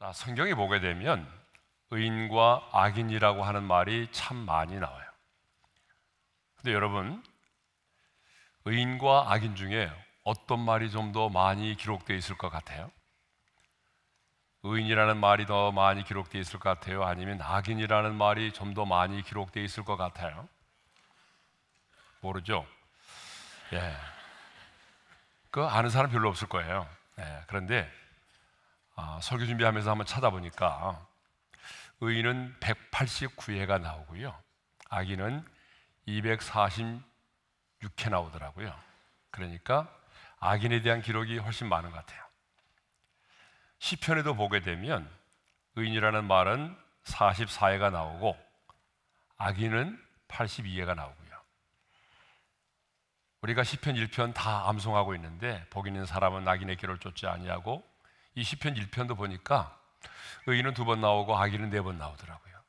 자, 성경에 보게 되면 의인과 악인이라고 하는 말이 참 많이 나와요. 근데 여러분, 의인과 악인 중에 어떤 말이 좀 더 많이 기록되어 있을 것 같아요? 의인이라는 말이 더 많이 기록되어 있을 것 같아요? 아니면 악인이라는 말이 좀 더 많이 기록되어 있을 것 같아요? 모르죠? 예. 그거 아는 사람 별로 없을 거예요. 예. 그런데 설교 준비하면서 한번 찾아보니까 의인은 189회가 나오고요, 악인은 246회 나오더라고요. 그러니까 악인에 대한 기록이 훨씬 많은 것 같아요. 시편에도 보게 되면 의인이라는 말은 44회가 나오고 악인은 82회가 나오고요. 우리가 시편 1편 다 암송하고 있는데 복 있는 사람은 악인의 길을 쫓지 아니하고, 이 시편 1편도 보니까 의인은 2번 나오고 악인은 4번 나오더라고요.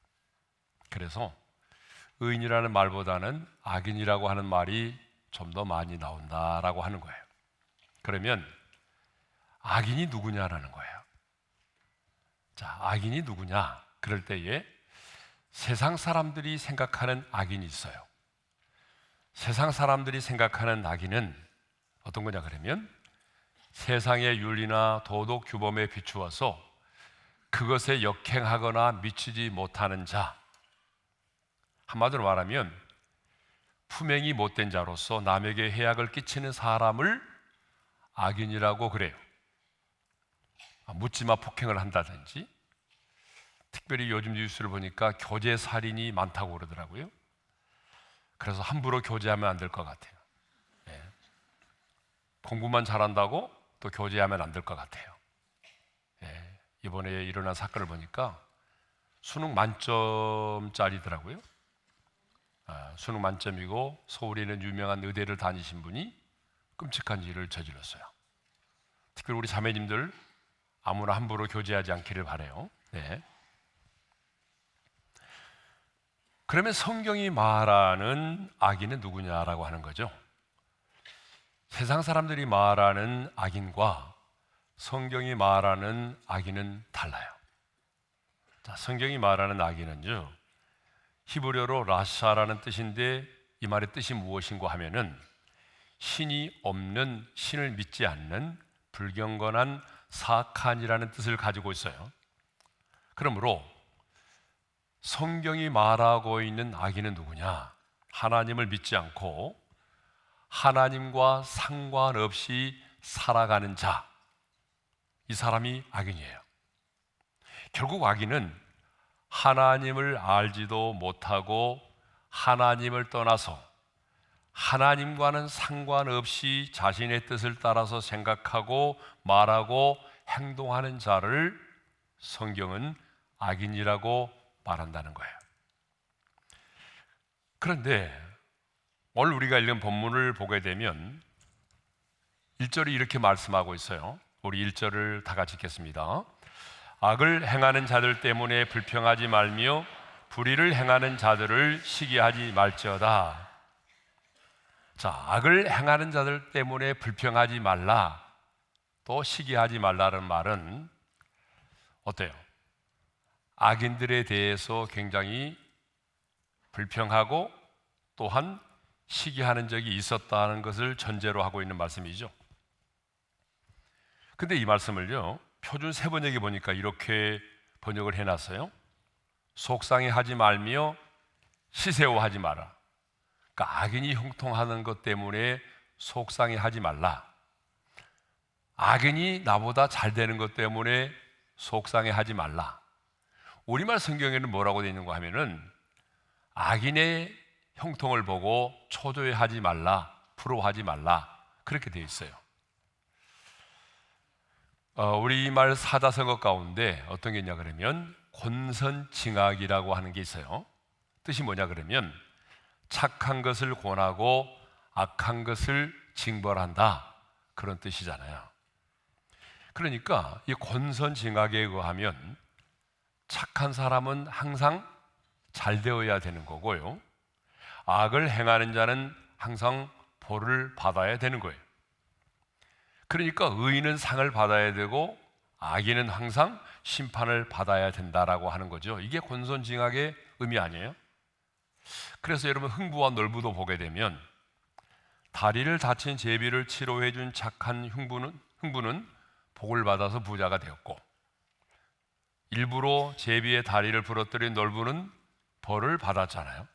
그래서 의인이라는 말보다는 악인이라고 하는 말이 좀 더 많이 나온다라고 하는 거예요. 그러면 악인이 누구냐라는 거예요. 자, 악인이 누구냐? 그럴 때에 세상 사람들이 생각하는 악인이 있어요. 세상 사람들이 생각하는 악인은 어떤 거냐 그러면 세상의 윤리나 도덕 규범에 비추어서 그것에 역행하거나 미치지 못하는 자, 한마디로 말하면 품행이 못된 자로서 남에게 해악을 끼치는 사람을 악인이라고 그래요. 묻지마 폭행을 한다든지, 특별히 요즘 뉴스를 보니까 교제 살인이 많다고 그러더라고요. 그래서 함부로 교제하면 안 될 것 같아요. 예. 공부만 잘한다고 또 교제하면 안 될 것 같아요. 예. 이번에 일어난 사건을 보니까 수능 만점짜리더라고요. 수능 만점이고 서울에 있는 유명한 의대를 다니신 분이 끔찍한 일을 저질렀어요. 특히 우리 자매님들 아무나 함부로 교제하지 않기를 바라요. 네. 그러면 성경이 말하는 악인은 누구냐라고 하는 거죠. 세상 사람들이 말하는 악인과 성경이 말하는 악인은 달라요. 자, 성경이 말하는 악인은요, 히브리어로 라샤라는 뜻인데 이 말의 뜻이 무엇인가 하면은 신이 없는, 신을 믿지 않는 불경건한 사악한이라는 뜻을 가지고 있어요. 그러므로 성경이 말하고 있는 악인은 누구냐? 하나님을 믿지 않고 하나님과 상관없이 살아가는 자, 이 사람이 악인이에요. 결국 악인은 하나님을 알지도 못하고 하나님을 떠나서 하나님과는 상관없이 자신의 뜻을 따라서 생각하고 말하고 행동하는 자를 성경은 악인이라고 말한다는 거예요. 그런데 오늘 우리가 읽은 본문을 보게 되면 1절이 이렇게 말씀하고 있어요. 우리 1절을 다 같이 읽겠습니다. 악을 행하는 자들 때문에 불평하지 말며 불의를 행하는 자들을 시기하지 말지어다. 자, 악을 행하는 자들 때문에 불평하지 말라, 또 시기하지 말라는 말은 어때요? 악인들에 대해서 굉장히 불평하고 또한 시기하는 적이 있었다는 것을 전제로 하고 있는 말씀이죠. 근데 이 말씀을요, 표준 세번역에 보니까 이렇게 번역을 해놨어요. 속상해하지 말며 시세워하지 마라. 그러니까 악인이 형통하는 것 때문에 속상해하지 말라. 악인이 나보다 잘 되는 것 때문에 속상해하지 말라. 우리말 성경에는 뭐라고 되어 있는가 하면은 악인의 형통을 보고 초조해하지 말라, 부러워하지 말라, 그렇게 되어 있어요. 우리말 사자성어 가운데 어떤 게 있냐 그러면 권선징악이라고 하는 게 있어요. 뜻이 뭐냐 그러면 착한 것을 권하고 악한 것을 징벌한다, 그런 뜻이잖아요. 그러니까 이 권선징악에 의하면 착한 사람은 항상 잘 되어야 되는 거고요, 악을 행하는 자는 항상 벌을 받아야 되는 거예요. 그러니까 의인은 상을 받아야 되고 악인은 항상 심판을 받아야 된다라고 하는 거죠. 이게 권선징악의 의미 아니에요? 그래서 여러분 흥부와 놀부도 보게 되면 다리를 다친 제비를 치료해 준 착한 흥부는 복을 받아서 부자가 되었고, 일부러 제비의 다리를 부러뜨린 놀부는 벌을 받았잖아요.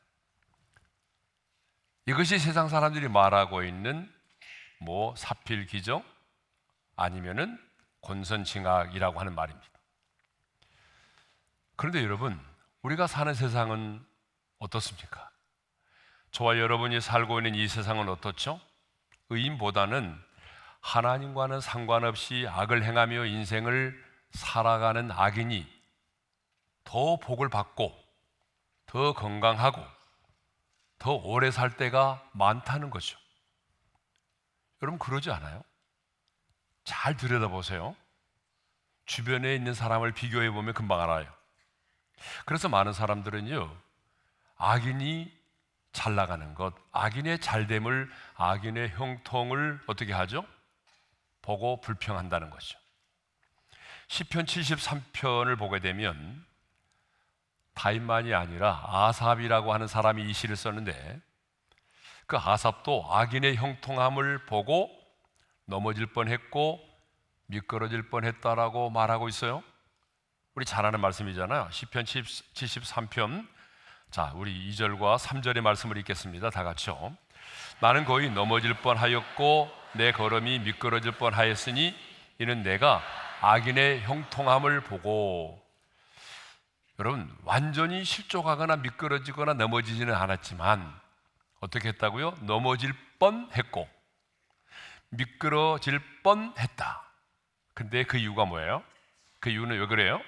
이것이 세상 사람들이 말하고 있는 사필귀정 아니면은 권선징악이라고 하는 말입니다. 그런데 여러분, 우리가 사는 세상은 어떻습니까? 저와 여러분이 살고 있는 이 세상은 어떻죠? 의인보다는 하나님과는 상관없이 악을 행하며 인생을 살아가는 악인이 더 복을 받고 더 건강하고 더 오래 살 때가 많다는 거죠. 여러분 그러지 않아요? 잘 들여다보세요. 주변에 있는 사람을 비교해 보면 금방 알아요. 그래서 많은 사람들은요, 악인이 잘 나가는 것, 악인의 잘됨을, 악인의 형통을 어떻게 하죠? 보고 불평한다는 거죠. 시편 73편을 보게 되면 다윗만이 아니라 아삽이라고 하는 사람이 이 시를 썼는데, 그 아삽도 악인의 형통함을 보고 넘어질 뻔했고 미끄러질 뻔했다라고 말하고 있어요. 우리 잘 아는 말씀이잖아요. 시편 73편, 자, 우리 2절과 3절의 말씀을 읽겠습니다. 다 같이요. 나는 거의 넘어질 뻔하였고 내 걸음이 미끄러질 뻔하였으니 이는 내가 악인의 형통함을 보고. 여러분, 완전히 실족하거나 미끄러지거나 넘어지지는 않았지만 어떻게 했다고요? 넘어질 뻔했고 미끄러질 뻔했다. 근데 그 이유가 뭐예요? 그 이유는 왜 그래요?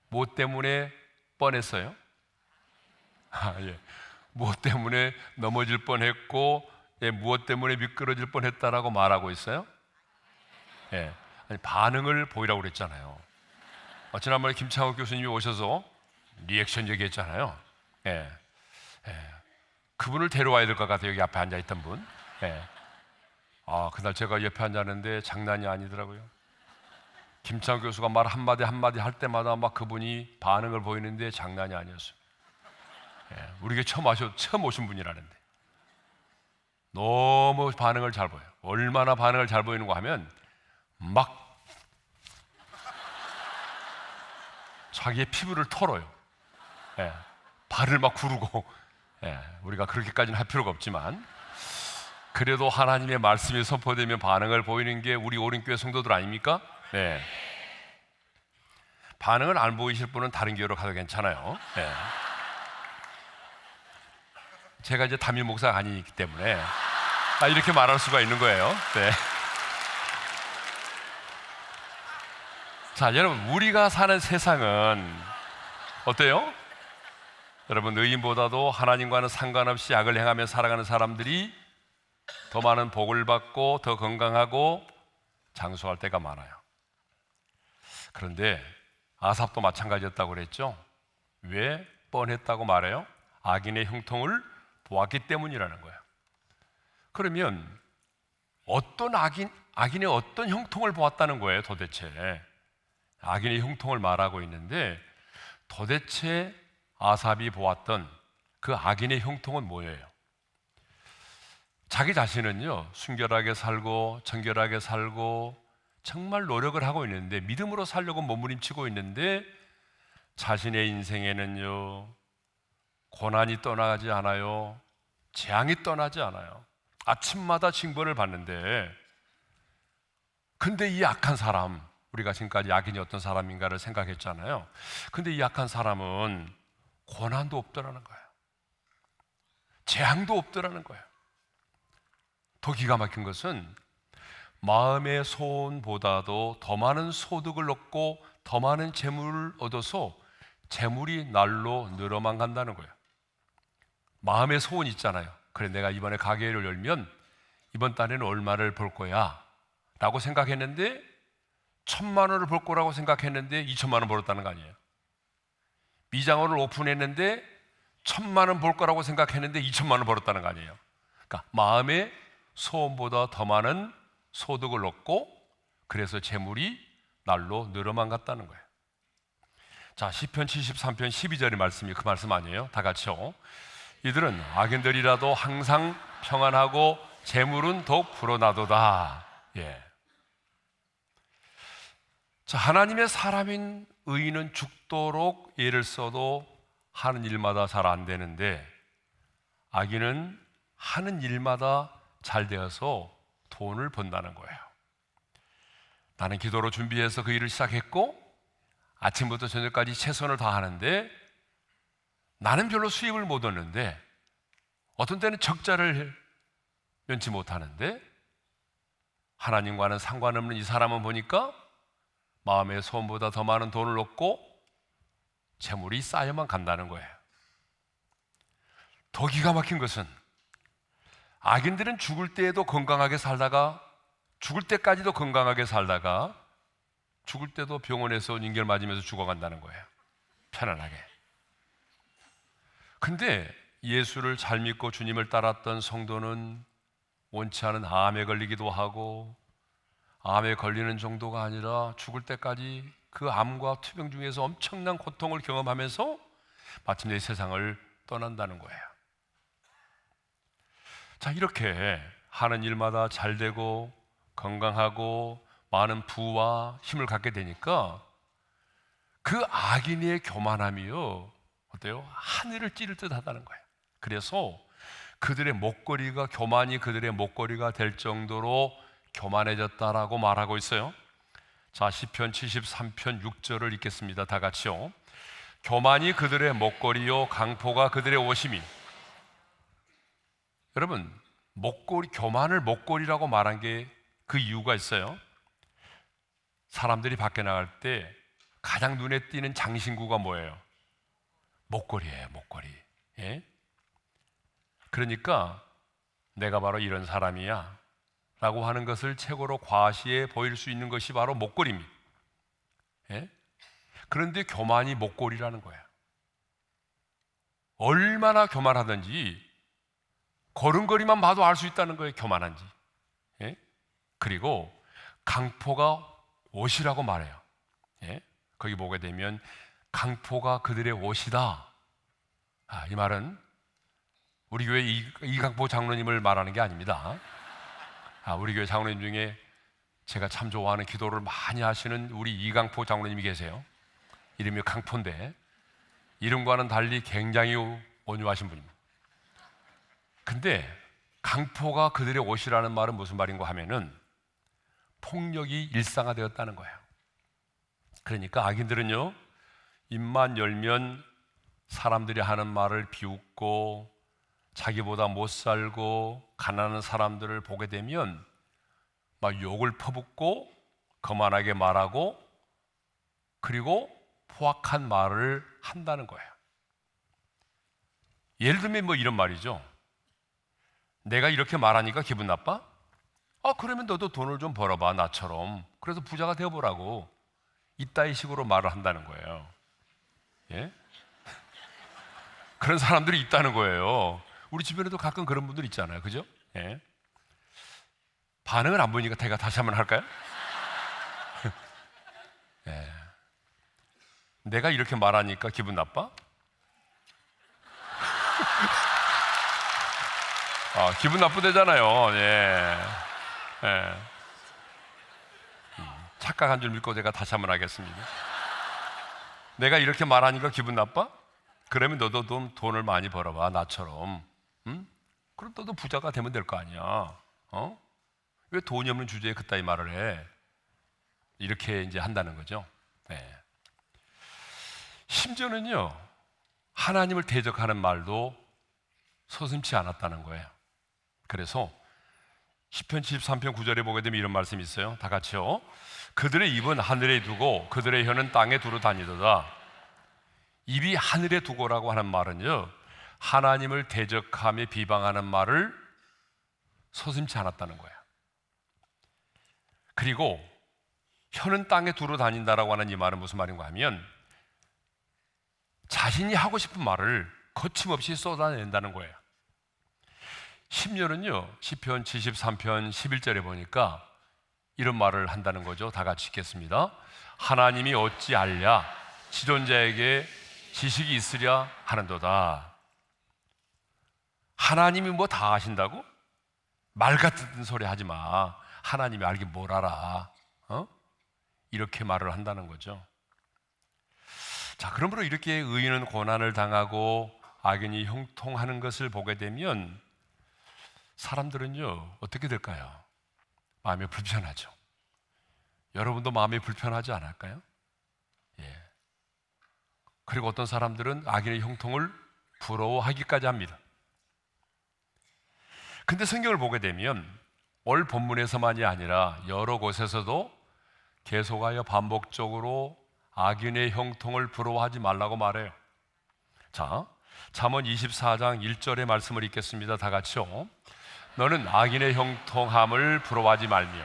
뭐 때문에 뻔했어요? 예. 무엇 때문에 넘어질 뻔했고, 무엇 때문에 미끄러질 뻔했다라고 말하고 있어요? 예. 아니, 반응을 보이라고 그랬잖아요. 지난번에 김창욱 교수님이 오셔서 리액션 얘기했잖아요. 예. 그분을 데려와야 될 것 같아요. 여기 앞에 앉아있던 분. 예. 그날 제가 옆에 앉았는데 장난이 아니더라고요. 김창욱 교수가 말 한마디 한마디 할 때마다 막 그분이 반응을 보이는데 장난이 아니었어요. 우리가 처음 오신 분이라는데 너무 반응을 잘 보여요. 얼마나 반응을 잘 보이는가 하면 막 자기의 피부를 털어요. 발을 막 구르고. 우리가 그렇게까지는 할 필요가 없지만 그래도 하나님의 말씀이 선포되면 반응을 보이는 게 우리 오림교회 성도들 아닙니까? 네. 반응을 안 보이실 분은 다른 교회로 가도 괜찮아요. 제가 이제 담임 목사가 아니기 때문에 이렇게 말할 수가 있는 거예요. 네. 자, 여러분, 우리가 사는 세상은 어때요? 여러분, 의인보다도 하나님과는 상관없이 악을 행하며 살아가는 사람들이 더 많은 복을 받고 더 건강하고 장수할 때가 많아요. 그런데 아삽도 마찬가지였다고 그랬죠. 왜 뻔했다고 말해요? 악인의 형통을 보았기 때문이라는 거예요. 그러면 어떤 악인의 어떤 형통을 보았다는 거예요, 도대체? 악인의 형통을 말하고 있는데 도대체 아삽이 보았던 그 악인의 형통은 뭐예요? 자기 자신은요, 순결하게 살고 정결하게 살고 정말 노력을 하고 있는데, 믿음으로 살려고 몸부림치고 있는데 자신의 인생에는요, 고난이 떠나지 않아요. 재앙이 떠나지 않아요. 아침마다 징벌을 받는데, 근데 이 악한 사람, 우리가 지금까지 악인이 어떤 사람인가를 생각했잖아요. 근데 이 악한 사람은 고난도 없더라는 거예요. 재앙도 없더라는 거예요. 더 기가 막힌 것은 마음의 소원보다도 더 많은 소득을 얻고 더 많은 재물을 얻어서 재물이 날로 늘어만 간다는 거예요. 마음의 소원 있잖아요. 그래, 내가 이번에 가게를 열면 이번 달에는 얼마를 벌 거야 라고 생각했는데 1,000만 원을 벌 거라고 생각했는데 2천만 원 벌었다는 거 아니에요. 미장원을 오픈했는데 1,000만 원 벌 거라고 생각했는데 2천만 원 벌었다는 거 아니에요. 그러니까 마음의 소원보다 더 많은 소득을 얻고 그래서 재물이 날로 늘어만 갔다는 거예요. 자, 시편 73편 12절의 말씀이 그 말씀 아니에요? 다 같이요. 이들은 악인들이라도 항상 평안하고 재물은 더욱 불어나도다. 예. 자, 하나님의 사람인 의인은 죽도록 애를 써도 하는 일마다 잘 안 되는데, 악인은 하는 일마다 잘 되어서 돈을 번다는 거예요. 나는 기도로 준비해서 그 일을 시작했고 아침부터 저녁까지 최선을 다하는데 나는 별로 수입을 못 얻는데, 어떤 때는 적자를 면치 못하는데, 하나님과는 상관없는 이 사람은 보니까 마음의 소원보다 더 많은 돈을 얻고 재물이 쌓여만 간다는 거예요. 더 기가 막힌 것은 악인들은 죽을 때에도 건강하게 살다가, 죽을 때까지도 건강하게 살다가 죽을 때도 병원에서 인결 맞으면서 죽어간다는 거예요. 편안하게. 근데 예수를 잘 믿고 주님을 따랐던 성도는 원치 않은 암에 걸리기도 하고, 암에 걸리는 정도가 아니라 죽을 때까지 그 암과 투병 중에서 엄청난 고통을 경험하면서 마침내 이 세상을 떠난다는 거예요. 자, 이렇게 하는 일마다 잘 되고 건강하고 많은 부와 힘을 갖게 되니까 그 악인의 교만함이요, 어때요? 하늘을 찌를 듯 하다는 거예요. 그래서 그들의 목걸이가, 교만이 그들의 목걸이가 될 정도로 교만해졌다라고 말하고 있어요. 자, 시편 73편 6절을 읽겠습니다. 다 같이요. 교만이 그들의 목걸이요 강포가 그들의 옷이미. 여러분, 목걸이, 교만을 목걸이라고 말한 게 그 이유가 있어요. 사람들이 밖에 나갈 때 가장 눈에 띄는 장신구가 뭐예요? 목걸이에요, 목걸이. 예? 그러니까 내가 바로 이런 사람이야 라고 하는 것을 최고로 과시해 보일 수 있는 것이 바로 목걸이입니다. 예? 그런데 교만이 목걸이라는 거예요. 얼마나 교만하든지 걸음걸이만 봐도 알 수 있다는 거예요, 교만한지. 예? 그리고 강포가 옷이라고 말해요. 예? 거기 보게 되면 강포가 그들의 옷이다. 이 말은 우리 교회 이강포 장로님을 말하는 게 아닙니다. 우리 교회 장로님 중에 제가 참 좋아하는 기도를 많이 하시는 우리 이강포 장로님이 계세요. 이름이 강포인데 이름과는 달리 굉장히 온유하신 분입니다. 근데 강포가 그들의 옷이라는 말은 무슨 말인가 하면은 폭력이 일상화되었다는 거예요. 그러니까 악인들은요, 입만 열면 사람들이 하는 말을 비웃고 자기보다 못 살고 가난한 사람들을 보게 되면 막 욕을 퍼붓고 거만하게 말하고 그리고 포악한 말을 한다는 거예요. 예를 들면 뭐 이런 말이죠. 내가 이렇게 말하니까 기분 나빠? 그러면 너도 돈을 좀 벌어봐, 나처럼. 그래서 부자가 되어보라고. 이따위 식으로 말을 한다는 거예요. 예? 그런 사람들이 있다는 거예요. 우리 주변에도 가끔 그런 분들 있잖아요. 그죠? 예? 반응을 안 보이니까 제가 다시 한번 할까요? 예. 내가 이렇게 말하니까 기분 나빠? 기분 나쁘대잖아요. 예. 예. 착각한 줄 믿고 제가 다시 한번 하겠습니다. 내가 이렇게 말하니까 기분 나빠? 그러면 너도 돈을 많이 벌어봐, 나처럼. 응? 그럼 너도 부자가 되면 될 거 아니야. 왜 돈이 없는 주제에 그따위 말을 해? 이렇게 이제 한다는 거죠. 네. 심지어는요, 하나님을 대적하는 말도 서슴지 않았다는 거예요. 그래서 시편 73편 9절에 보게 되면 이런 말씀이 있어요. 다 같이요. 그들의 입은 하늘에 두고 그들의 혀는 땅에 두루 다니도다. 입이 하늘에 두고라고 하는 말은요, 하나님을 대적하며 비방하는 말을 서슴지 않았다는 거예요. 그리고 혀는 땅에 두루 다닌다라고 하는 이 말은 무슨 말인가 하면 자신이 하고 싶은 말을 거침없이 쏟아낸다는 거예요. 심지어는요, 시편 73편 11절에 보니까 이런 말을 한다는 거죠. 다 같이 읽겠습니다. 하나님이 어찌 알랴? 지존자에게 지식이 있으랴 하는도다. 하나님이 뭐 다 아신다고? 말 같은 소리 하지 마. 하나님이 알긴 뭘 알아. 이렇게 말을 한다는 거죠. 자, 그러므로 이렇게 의인은 고난을 당하고 악인이 형통하는 것을 보게 되면 사람들은요, 어떻게 될까요? 마음이 불편하죠. 여러분도 마음이 불편하지 않을까요? 예. 그리고 어떤 사람들은 악인의 형통을 부러워하기까지 합니다. 근데 성경을 보게 되면 오늘 본문에서만이 아니라 여러 곳에서도 계속하여 반복적으로 악인의 형통을 부러워하지 말라고 말해요. 자, 잠언 24장 1절의 말씀을 읽겠습니다. 다 같이요. 너는 악인의 형통함을 부러워하지 말며.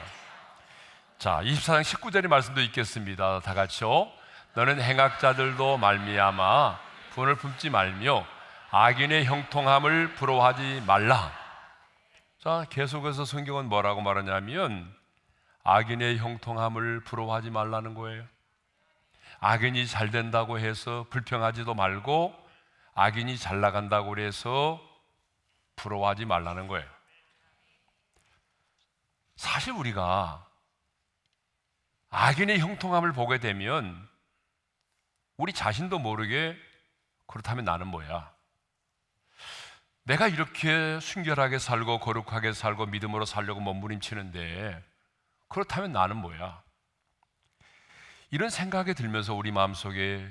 자, 24장 19절의 말씀도 읽겠습니다. 다 같이요. 너는 행악자들도 말미암아 분을 품지 말며 악인의 형통함을 부러워하지 말라. 자, 계속해서 성경은 뭐라고 말하냐면 악인의 형통함을 부러워하지 말라는 거예요. 악인이 잘 된다고 해서 불평하지도 말고 악인이 잘 나간다고 해서 부러워하지 말라는 거예요. 사실 우리가 악인의 형통함을 보게 되면 우리 자신도 모르게 그렇다면 나는 뭐야? 내가 이렇게 순결하게 살고 거룩하게 살고 믿음으로 살려고 몸부림치는데 그렇다면 나는 뭐야? 이런 생각이 들면서 우리 마음속에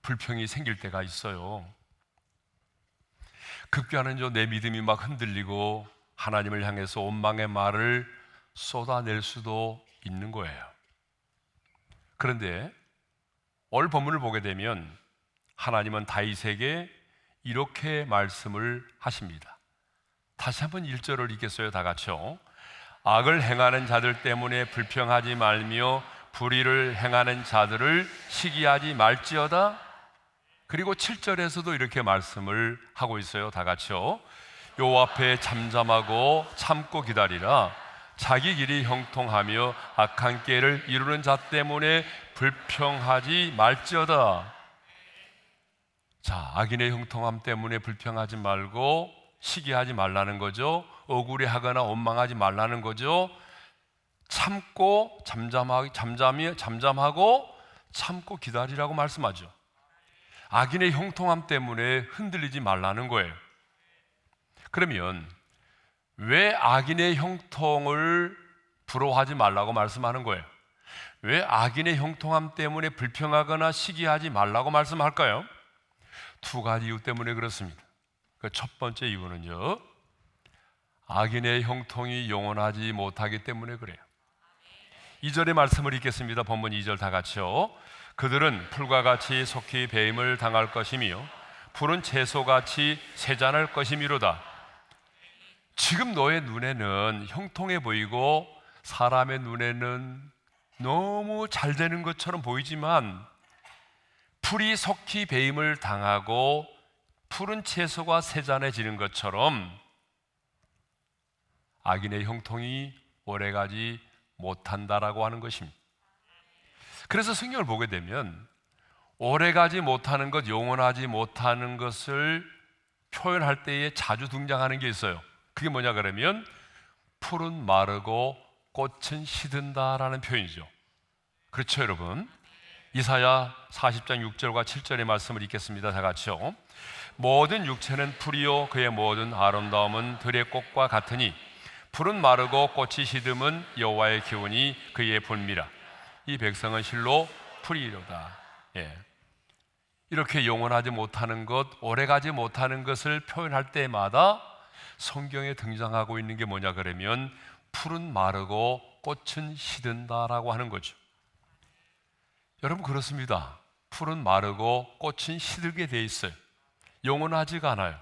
불평이 생길 때가 있어요. 급기야는 내 믿음이 막 흔들리고 하나님을 향해서 원망의 말을 쏟아낼 수도 있는 거예요. 그런데 오늘 본문을 보게 되면 하나님은 다윗에게 이렇게 말씀을 하십니다. 다시 한번 1절을 읽겠어요. 다 같이요. 악을 행하는 자들 때문에 불평하지 말며 불의를 행하는 자들을 시기하지 말지어다. 그리고 7절에서도 이렇게 말씀을 하고 있어요. 다 같이요. 여호와 앞에 잠잠하고 참고 기다리라. 자기 길이 형통하며 악한 꾀를 이루는 자 때문에 불평하지 말지어다. 자, 악인의 형통함 때문에 불평하지 말고 시기하지 말라는 거죠. 억울해하거나 원망하지 말라는 거죠. 참고 잠잠하고 참고 기다리라고 말씀하죠. 악인의 형통함 때문에 흔들리지 말라는 거예요. 그러면 왜 악인의 형통을 부러워하지 말라고 말씀하는 거예요? 왜 악인의 형통함 때문에 불평하거나 시기하지 말라고 말씀할까요? 두 가지 이유 때문에 그렇습니다. 그 첫 번째 이유는요, 악인의 형통이 영원하지 못하기 때문에 그래요. 2절의 말씀을 읽겠습니다. 본문 2절 다 같이요. 그들은 풀과 같이 속히 배임을 당할 것이며 푸른 채소같이 세잔할 것이미로다. 지금 너의 눈에는 형통해 보이고 사람의 눈에는 너무 잘 되는 것처럼 보이지만 풀이 속히 배임을 당하고 푸른 채소가 세잔해지는 것처럼 악인의 형통이 오래가지 못한다라고 하는 것입니다. 그래서 성경을 보게 되면 오래가지 못하는 것, 영원하지 못하는 것을 표현할 때에 자주 등장하는 게 있어요. 그게 뭐냐 그러면 풀은 마르고 꽃은 시든다라는 표현이죠. 그렇죠, 여러분? 이사야 40장 6절과 7절의 말씀을 읽겠습니다. 다 같이요. 모든 육체는 풀이요 그의 모든 아름다움은 들의 꽃과 같으니 풀은 마르고 꽃이 시듬은 여호와의 기운이 그의 분미라. 이 백성은 실로 풀이로다. 예. 이렇게 영원하지 못하는 것, 오래가지 못하는 것을 표현할 때마다 성경에 등장하고 있는 게 뭐냐 그러면 풀은 마르고 꽃은 시든다라고 하는 거죠. 여러분 그렇습니다. 풀은 마르고 꽃은 시들게 돼 있어요. 영원하지가 않아요.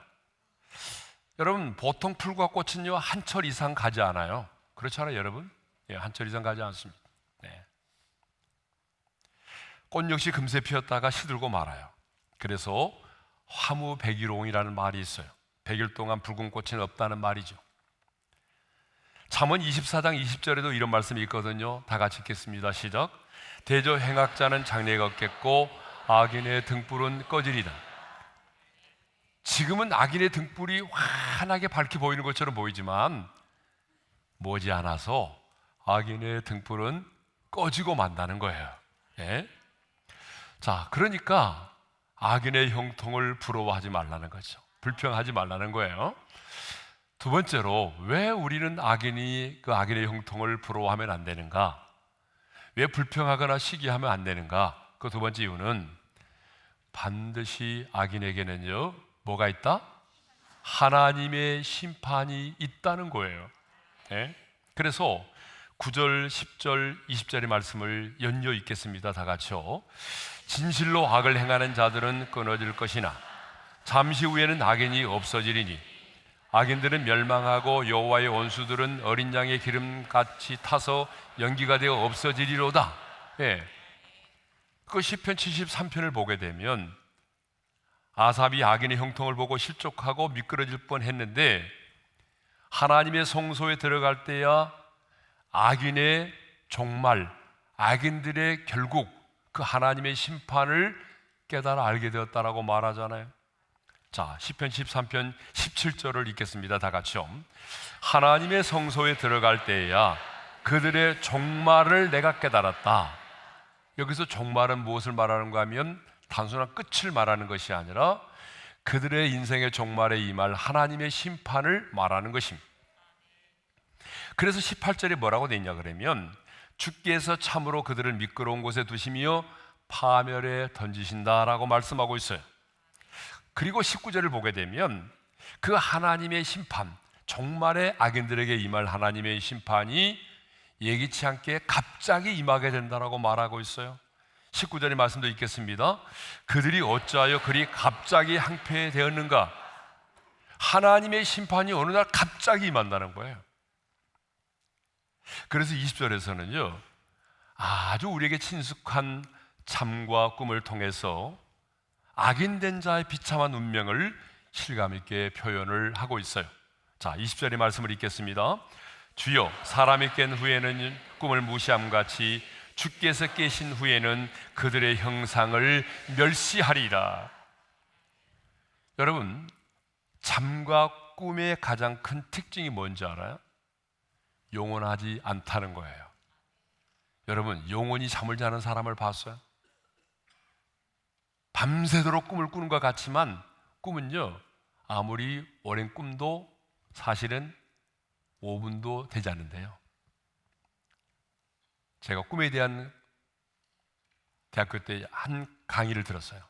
여러분 보통 풀과 꽃은요 한철 이상 가지 않아요. 그렇잖아요, 여러분? 예, 한철 이상 가지 않습니다. 네. 꽃 역시 금세 피었다가 시들고 말아요. 그래서 화무백일홍이라는 말이 있어요. 100일 동안 붉은 꽃은 없다는 말이죠. 잠언 24장 20절에도 이런 말씀이 있거든요. 다 같이 읽겠습니다. 시작. 대저 행악자는 장래가 없겠고 악인의 등불은 꺼지리다. 지금은 악인의 등불이 환하게 밝게 보이는 것처럼 보이지만 머지않아서 악인의 등불은 꺼지고 만다는 거예요. 예? 자, 그러니까 악인의 형통을 부러워하지 말라는 거죠. 불평하지 말라는 거예요. 두 번째로, 왜 우리는 그 악인의 형통을 부러워하면 안 되는가? 왜 불평하거나 시기하면 안 되는가? 그 두 번째 이유는 반드시 악인에게는요, 뭐가 있다? 하나님의 심판이 있다는 거예요. 예? 그래서 9절, 10절, 20절의 말씀을 연이어 읽겠습니다. 다 같이요. 진실로 악을 행하는 자들은 끊어질 것이나 잠시 후에는 악인이 없어지리니 악인들은 멸망하고 여호와의 원수들은 어린 양의 기름같이 타서 연기가 되어 없어지리로다. 예. 그 시편 73편을 보게 되면 아삽이 악인의 형통을 보고 실족하고 미끄러질 뻔했는데 하나님의 성소에 들어갈 때야 악인의 종말, 악인들의 결국 그 하나님의 심판을 깨달아 알게 되었다라고 말하잖아요. 자, 시편 13편 17절을 읽겠습니다. 다 같이요. 하나님의 성소에 들어갈 때야 그들의 종말을 내가 깨달았다. 여기서 종말은 무엇을 말하는가 하면 단순한 끝을 말하는 것이 아니라 그들의 인생의 종말에 임할 하나님의 심판을 말하는 것입니다. 그래서 18절에 뭐라고 되어 있냐 그러면 주께서 참으로 그들을 미끄러운 곳에 두시며 파멸에 던지신다라고 말씀하고 있어요. 그리고 19절을 보게 되면 그 하나님의 심판, 종말의 악인들에게 임할 하나님의 심판이 예기치 않게 갑자기 임하게 된다라고 말하고 있어요. 19절의 말씀도 읽겠습니다. 그들이 어찌하여 그리 갑자기 항폐되었는가? 하나님의 심판이 어느 날 갑자기 임한다는 거예요. 그래서 20절에서는요, 아주 우리에게 친숙한 잠과 꿈을 통해서 악인된 자의 비참한 운명을 실감 있게 표현을 하고 있어요. 자, 20절의 말씀을 읽겠습니다. 주여, 사람이 깬 후에는 꿈을 무시함같이 주께서 깨신 후에는 그들의 형상을 멸시하리라. 여러분, 잠과 꿈의 가장 큰 특징이 뭔지 알아요? 영원하지 않다는 거예요. 여러분, 영원히 잠을 자는 사람을 봤어요? 밤새도록 꿈을 꾸는 것 같지만 꿈은요, 아무리 오랜 꿈도 사실은 5분도 되지 않는데요. 제가 꿈에 대한 대학교 때 한 강의를 들었어요.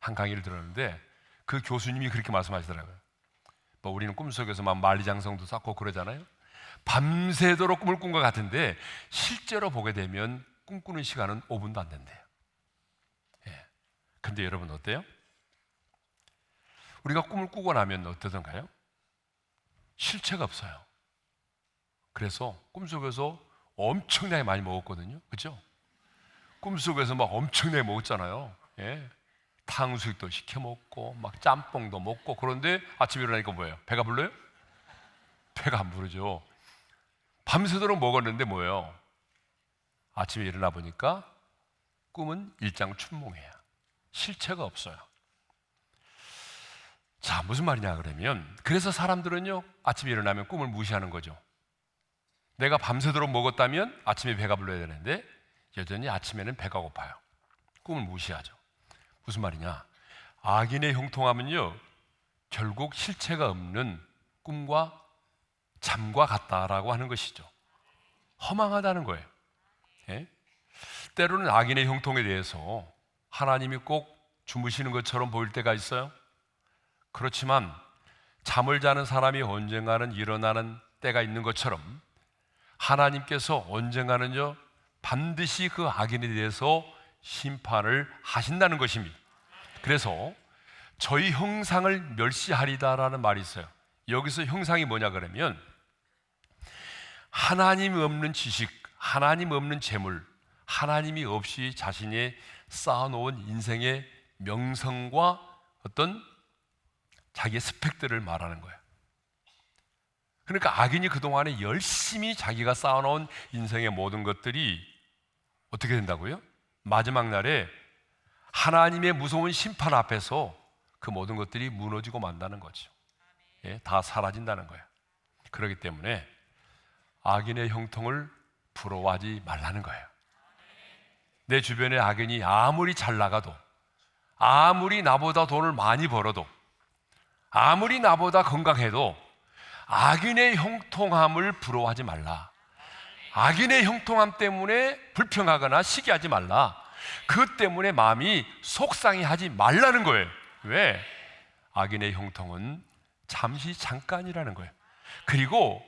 한 강의를 들었는데 그 교수님이 그렇게 말씀하시더라고요. 뭐 우리는 꿈속에서 막 만리장성도 쌓고 그러잖아요. 밤새도록 꿈을 꾼 것 같은데 실제로 보게 되면 꿈꾸는 시간은 5분도 안 된대요. 예. 근데 여러분 어때요? 우리가 꿈을 꾸고 나면 어떠던가요? 실체가 없어요. 그래서 꿈속에서 엄청나게 많이 먹었거든요. 그렇죠? 꿈속에서 막 엄청나게 먹었잖아요. 예. 탕수육도 시켜 먹고 막 짬뽕도 먹고. 그런데 아침에 일어나니까 뭐예요? 배가 불러요? 배가 안 부르죠. 밤새도록 먹었는데 뭐예요? 아침에 일어나 보니까 꿈은 일장춘몽이에요. 실체가 없어요. 자, 무슨 말이냐 그러면, 그래서 사람들은요 아침에 일어나면 꿈을 무시하는 거죠. 내가 밤새도록 먹었다면 아침에 배가 불러야 되는데 여전히 아침에는 배가 고파요. 꿈을 무시하죠. 무슨 말이냐? 악인의 형통함은요 결국 실체가 없는 꿈과 잠과 같다라고 하는 것이죠. 허망하다는 거예요. 예? 때로는 악인의 형통에 대해서 하나님이 꼭 주무시는 것처럼 보일 때가 있어요. 그렇지만 잠을 자는 사람이 언젠가는 일어나는 때가 있는 것처럼 하나님께서 언젠가는요 반드시 그 악인에 대해서 심판을 하신다는 것입니다. 그래서 저희 형상을 멸시하리다라는 말이 있어요. 여기서 형상이 뭐냐 그러면 하나님 없는 지식, 하나님 없는 재물, 하나님이 없이 자신이 쌓아놓은 인생의 명성과 어떤 자기의 스펙들을 말하는 거예요. 그러니까 악인이 그동안에 열심히 자기가 쌓아놓은 인생의 모든 것들이 어떻게 된다고요? 마지막 날에 하나님의 무서운 심판 앞에서 그 모든 것들이 무너지고 만다는 거죠. 예, 다 사라진다는 거예요. 그렇기 때문에 악인의 형통을 부러워하지 말라는 거예요. 내 주변의 악인이 아무리 잘 나가도, 아무리 나보다 돈을 많이 벌어도, 아무리 나보다 건강해도 악인의 형통함을 부러워하지 말라. 악인의 형통함 때문에 불평하거나 시기하지 말라. 그 때문에 마음이 속상해하지 말라는 거예요. 왜? 악인의 형통은 잠시 잠깐이라는 거예요. 그리고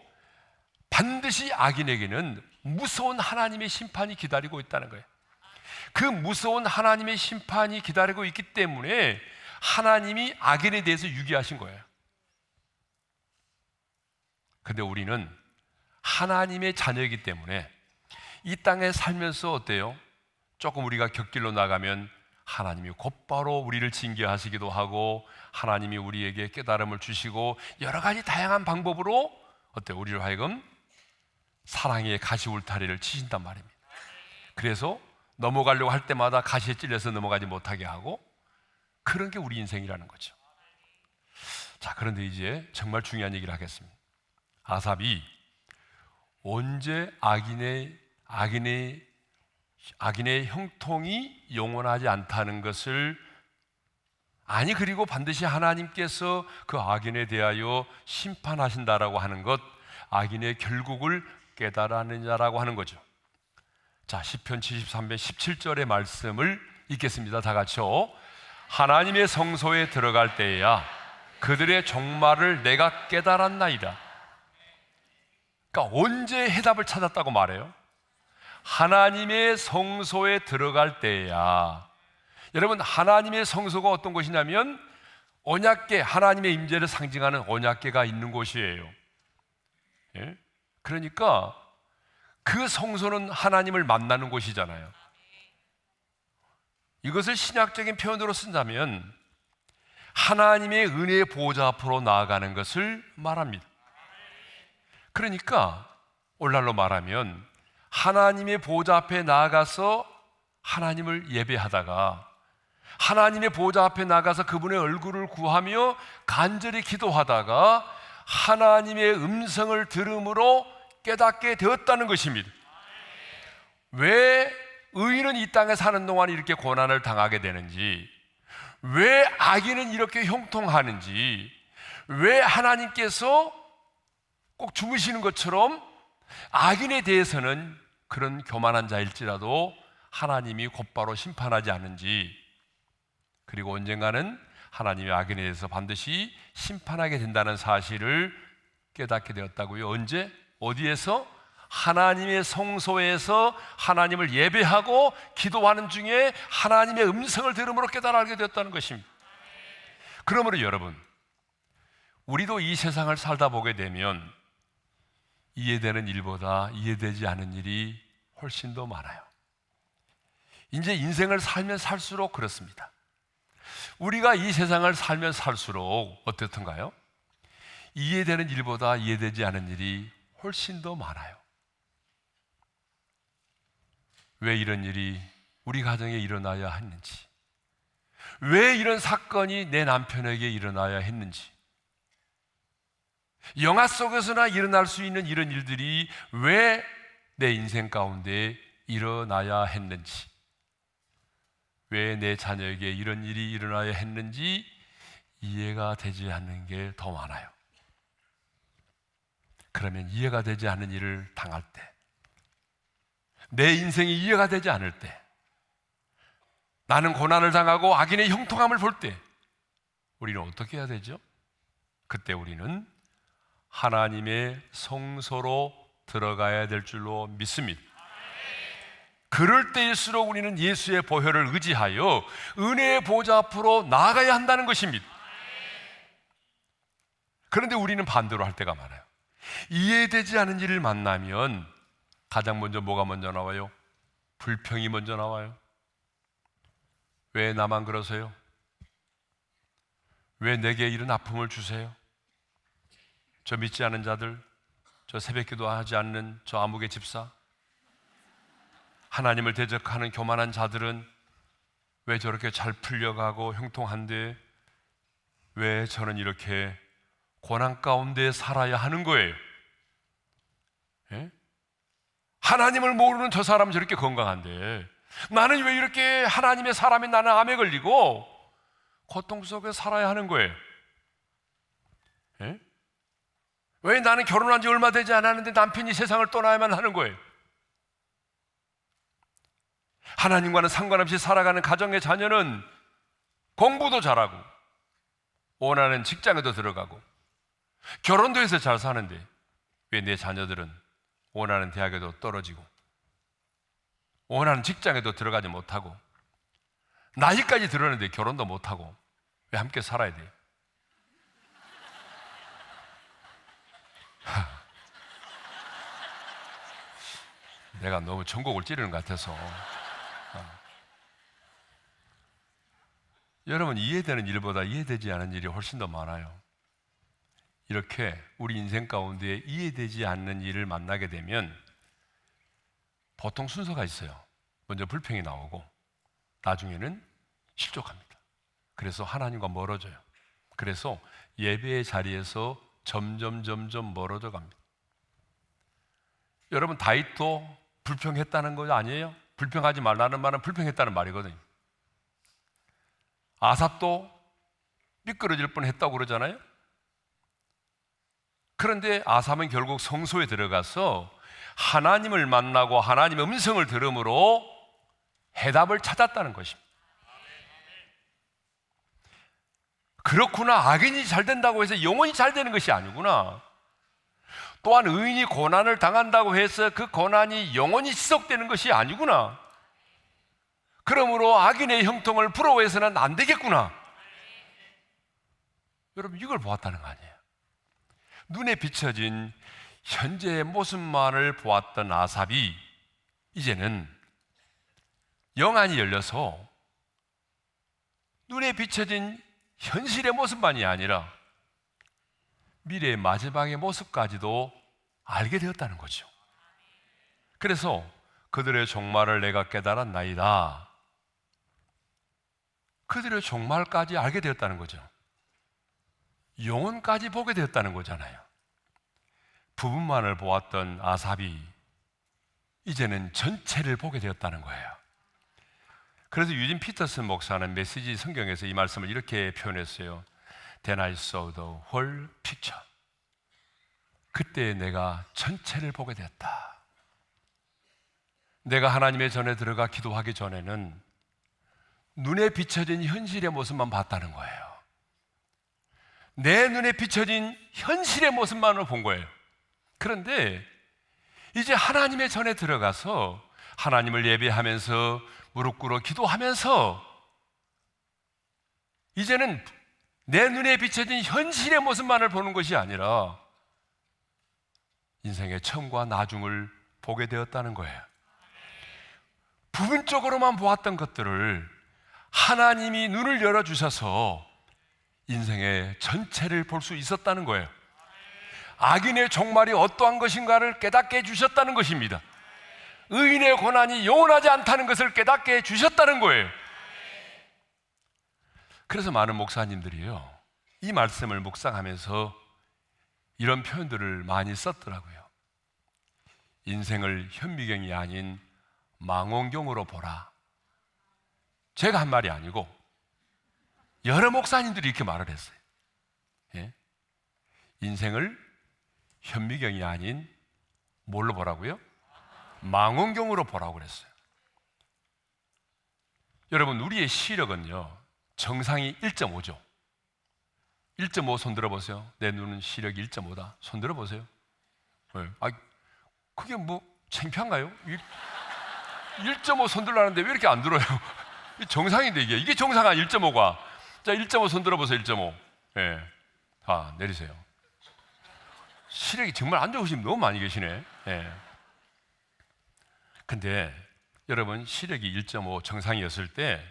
반드시 악인에게는 무서운 하나님의 심판이 기다리고 있다는 거예요. 그 무서운 하나님의 심판이 기다리고 있기 때문에 하나님이 악인에 대해서 유기하신 거예요. 근데 우리는 하나님의 자녀이기 때문에 이 땅에 살면서 어때요? 조금 우리가 곁길로 나가면 하나님이 곧바로 우리를 징계하시기도 하고, 하나님이 우리에게 깨달음을 주시고, 여러 가지 다양한 방법으로 어때요? 우리를 하여금 사랑의 가시 울타리를 치신단 말입니다. 그래서 넘어가려고 할 때마다 가시에 찔려서 넘어가지 못하게 하고, 그런 게 우리 인생이라는 거죠. 자, 그런데 이제 정말 중요한 얘기를 하겠습니다. 아삽이 언제 악인의 형통이 영원하지 않다는 것을, 아니 그리고 반드시 하나님께서 그 악인에 대하여 심판하신다라고 하는 것, 악인의 결국을 깨달았느냐라고 하는 거죠. 자, 시편 73편 17절의 말씀을 읽겠습니다. 다 같이요. 하나님의 성소에 들어갈 때에야 그들의 종말을 내가 깨달았나이다. 그러니까 언제 해답을 찾았다고 말해요? 하나님의 성소에 들어갈 때야. 여러분, 하나님의 성소가 어떤 곳이냐면 언약궤, 하나님의 임재를 상징하는 언약궤가 있는 곳이에요. 예? 그러니까 그 성소는 하나님을 만나는 곳이잖아요. 이것을 신약적인 표현으로 쓴다면 하나님의 은혜의 보좌 앞으로 나아가는 것을 말합니다. 그러니까 오늘날로 말하면 하나님의 보좌 앞에 나아가서 하나님을 예배하다가, 하나님의 보좌 앞에 나가서 그분의 얼굴을 구하며 간절히 기도하다가 하나님의 음성을 들음으로 깨닫게 되었다는 것입니다. 왜 의인은 이 땅에 사는 동안 이렇게 고난을 당하게 되는지, 왜 악인은 이렇게 형통하는지, 왜 하나님께서 꼭 죽으시는 것처럼 악인에 대해서는 그런 교만한 자일지라도 하나님이 곧바로 심판하지 않는지, 그리고 언젠가는 하나님이 악인에 대해서 반드시 심판하게 된다는 사실을 깨닫게 되었다고요. 언제? 어디에서? 하나님의 성소에서 하나님을 예배하고 기도하는 중에 하나님의 음성을 들음으로 깨달게 되었다는 것입니다. 그러므로 여러분, 우리도 이 세상을 살다 보게 되면 이해되는 일보다 이해되지 않은 일이 훨씬 더 많아요. 이제 인생을 살면 살수록 그렇습니다. 우리가 이 세상을 살면 살수록 어떻던가요? 이해되는 일보다 이해되지 않은 일이 훨씬 더 많아요. 왜 이런 일이 우리 가정에 일어나야 했는지, 왜 이런 사건이 내 남편에게 일어나야 했는지, 영화 속에서나 일어날 수 있는 이런 일들이 왜 내 인생 가운데 일어나야 했는지, 왜 내 자녀에게 이런 일이 일어나야 했는지 이해가 되지 않는 게 더 많아요. 그러면 이해가 되지 않는 일을 당할 때, 내 인생이 이해가 되지 않을 때, 나는 고난을 당하고 악인의 형통함을 볼 때 우리는 어떻게 해야 되죠? 그때 우리는 하나님의 성소로 들어가야 될 줄로 믿습니다. 그럴 때일수록 우리는 예수의 보혈을 의지하여 은혜의 보좌 앞으로 나아가야 한다는 것입니다. 그런데 우리는 반대로 할 때가 많아요. 이해되지 않은 일을 만나면 가장 먼저 뭐가 먼저 나와요? 불평이 먼저 나와요. 왜 나만 그러세요? 왜 내게 이런 아픔을 주세요? 저 믿지 않은 자들, 저 새벽기도 하지 않는 저 아무개 집사, 하나님을 대적하는 교만한 자들은 왜 저렇게 잘 풀려가고 형통한데 왜 저는 이렇게 고난 가운데 살아야 하는 거예요? 예? 하나님을 모르는 저 사람은 저렇게 건강한데 나는 왜 이렇게 하나님의 사람인 나는 암에 걸리고 고통 속에 살아야 하는 거예요? 예? 왜 나는 결혼한 지 얼마 되지 않았는데 남편이 세상을 떠나야만 하는 거예요? 하나님과는 상관없이 살아가는 가정의 자녀는 공부도 잘하고 원하는 직장에도 들어가고 결혼도 해서 잘 사는데 왜 내 자녀들은 원하는 대학에도 떨어지고 원하는 직장에도 들어가지 못하고 나이까지 들었는데 결혼도 못하고 왜 함께 살아야 돼요? 내가 너무 전곡을 찌르는 것 같아서 여러분, 이해되는 일보다 이해되지 않은 일이 훨씬 더 많아요. 이렇게 우리 인생 가운데 이해되지 않는 일을 만나게 되면 보통 순서가 있어요. 먼저 불평이 나오고 나중에는 실족합니다. 그래서 하나님과 멀어져요. 그래서 예배의 자리에서 점점 멀어져 갑니다. 여러분, 다윗도 불평했다는 거 아니에요? 불평하지 말라는 말은 불평했다는 말이거든요. 아삽도 미끄러질 뻔했다고 그러잖아요. 그런데 아삽은 결국 성소에 들어가서 하나님을 만나고 하나님의 음성을 들음으로 해답을 찾았다는 것입니다. 그렇구나, 악인이 잘 된다고 해서 영원히 잘 되는 것이 아니구나. 또한 의인이 고난을 당한다고 해서 그 고난이 영원히 지속되는 것이 아니구나. 그러므로 악인의 형통을 부러워해서는 안 되겠구나. 여러분, 이걸 보았다는 거 아니에요? 눈에 비춰진 현재의 모습만을 보았던 아삽이 이제는 영안이 열려서 눈에 비춰진 현실의 모습만이 아니라 미래의 마지막의 모습까지도 알게 되었다는 거죠. 그래서 그들의 종말을 내가 깨달았나이다. 그들의 종말까지 알게 되었다는 거죠. 영혼까지 보게 되었다는 거잖아요. 부분만을 보았던 아삽이 이제는 전체를 보게 되었다는 거예요. 그래서 유진 피터슨 목사는 메시지 성경에서 이 말씀을 이렇게 표현했어요. Then I saw the whole picture. 그때 내가 전체를 보게 되었다. 내가 하나님의 전에 들어가 기도하기 전에는 눈에 비춰진 현실의 모습만 봤다는 거예요. 내 눈에 비춰진 현실의 모습만을 본 거예요. 그런데 이제 하나님의 전에 들어가서 하나님을 예배하면서 무릎 꿇어 기도하면서 이제는 내 눈에 비춰진 현실의 모습만을 보는 것이 아니라 인생의 처음과 나중을 보게 되었다는 거예요. 부분적으로만 보았던 것들을 하나님이 눈을 열어주셔서 인생의 전체를 볼 수 있었다는 거예요. 악인의 종말이 어떠한 것인가를 깨닫게 해주셨다는 것입니다. 의인의 고난이 영원하지 않다는 것을 깨닫게 해주셨다는 거예요. 그래서 많은 목사님들이요, 이 말씀을 묵상하면서 이런 표현들을 많이 썼더라고요. 인생을 현미경이 아닌 망원경으로 보라. 제가 한 말이 아니고 여러 목사님들이 이렇게 말을 했어요. 예? 인생을 현미경이 아닌 뭘로 보라고요? 망원경으로 보라고 그랬어요. 여러분, 우리의 시력은요, 정상이 1.5죠. 1.5 손 들어보세요. 내 눈은 시력이 1.5다. 손 들어보세요. 네. 그게 뭐 창피한가요? 1.5 손 들라는데 왜 이렇게 안 들어요? 정상인데 이게 정상 아니야, 1.5가. 자, 1.5 손 들어보세요, 1.5. 예. 다 내리세요. 시력이 정말 안 좋으신 분 너무 많이 계시네. 예. 근데 여러분, 시력이 1.5 정상이었을 때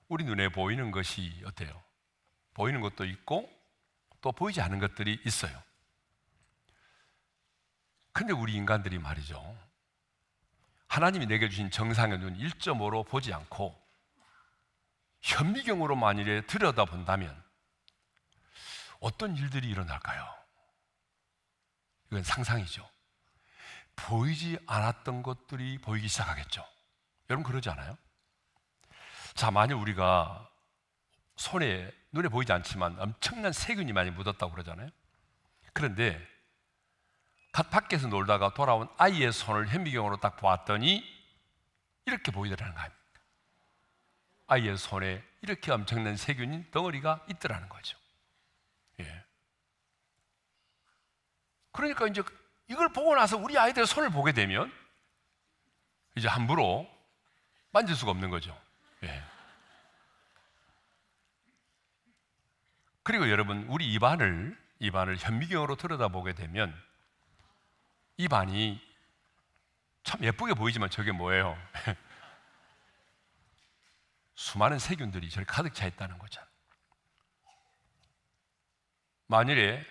우리 눈에 보이는 것이 어때요? 보이는 것도 있고 또 보이지 않는 것들이 있어요. 근데 우리 인간들이 말이죠, 하나님이 내게 주신 정상의 눈 1.5로 보지 않고 현미경으로 만일에 들여다본다면 어떤 일들이 일어날까요? 이건 상상이죠. 보이지 않았던 것들이 보이기 시작하겠죠. 여러분 그러지 않아요? 자, 만약 우리가 손에 눈에 보이지 않지만 엄청난 세균이 많이 묻었다고 그러잖아요. 그런데 밖에서 놀다가 돌아온 아이의 손을 현미경으로 딱 보았더니 이렇게 보이더라는 거 아닙니까? 아이의 손에 이렇게 엄청난 세균 덩어리가 있더라는 거죠. 예. 그러니까 이제 이걸 보고 나서 우리 아이들의 손을 보게 되면 이제 함부로 만질 수가 없는 거죠. 예. 그리고 여러분, 우리 입안을 현미경으로 들여다보게 되면 입안이 참 예쁘게 보이지만 저게 뭐예요? 수많은 세균들이 저리 가득 차 있다는 거죠. 만일에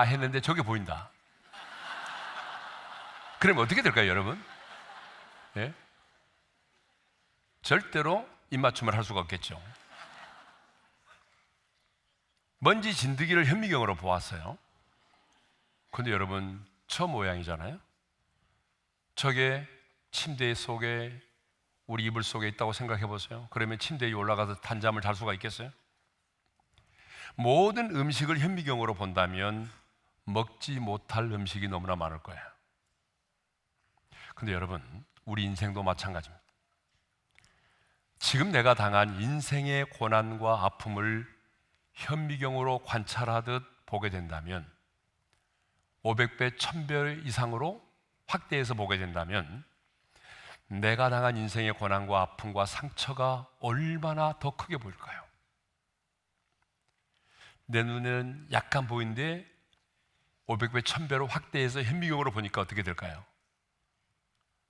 했는데 저게 보인다. 그러면 어떻게 될까요, 여러분? 예? 절대로 입맞춤을 할 수가 없겠죠. 먼지 진드기를 현미경으로 보았어요. 근데 여러분, 저 모양이잖아요. 저게 침대 속에 우리 이불 속에 있다고 생각해 보세요. 그러면 침대 위에 올라가서 단잠을 잘 수가 있겠어요? 모든 음식을 현미경으로 본다면 먹지 못할 음식이 너무나 많을 거예요. 근데 여러분, 우리 인생도 마찬가지입니다. 지금 내가 당한 인생의 고난과 아픔을 현미경으로 관찰하듯 보게 된다면 500배, 1000배 이상으로 확대해서 보게 된다면 내가 당한 인생의 고난과 아픔과 상처가 얼마나 더 크게 보일까요? 내 눈에는 약간 보이는데 500배, 1000배로 확대해서 현미경으로 보니까 어떻게 될까요?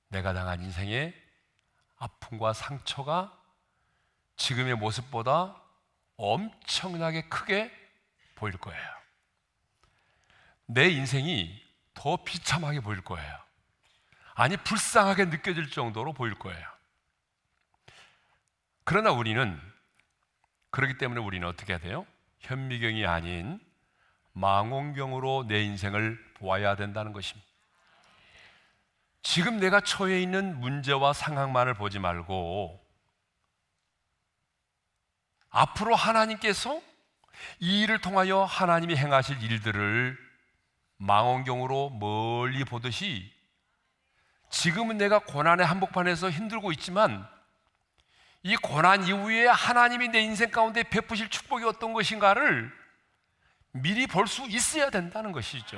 내가 당한 인생의 아픔과 상처가 지금의 모습보다 엄청나게 크게 보일 거예요. 내 인생이 더 비참하게 보일 거예요. 아니, 불쌍하게 느껴질 정도로 보일 거예요. 그러나 그렇기 때문에 우리는 어떻게 해야 돼요? 현미경이 아닌 망원경으로 내 인생을 보아야 된다는 것입니다. 지금 내가 처해 있는 문제와 상황만을 보지 말고 앞으로 하나님께서 이 일을 통하여 하나님이 행하실 일들을 망원경으로 멀리 보듯이 지금은 내가 고난의 한복판에서 힘들고 있지만 이 고난 이후에 하나님이 내 인생 가운데 베푸실 축복이 어떤 것인가를 미리 볼 수 있어야 된다는 것이죠.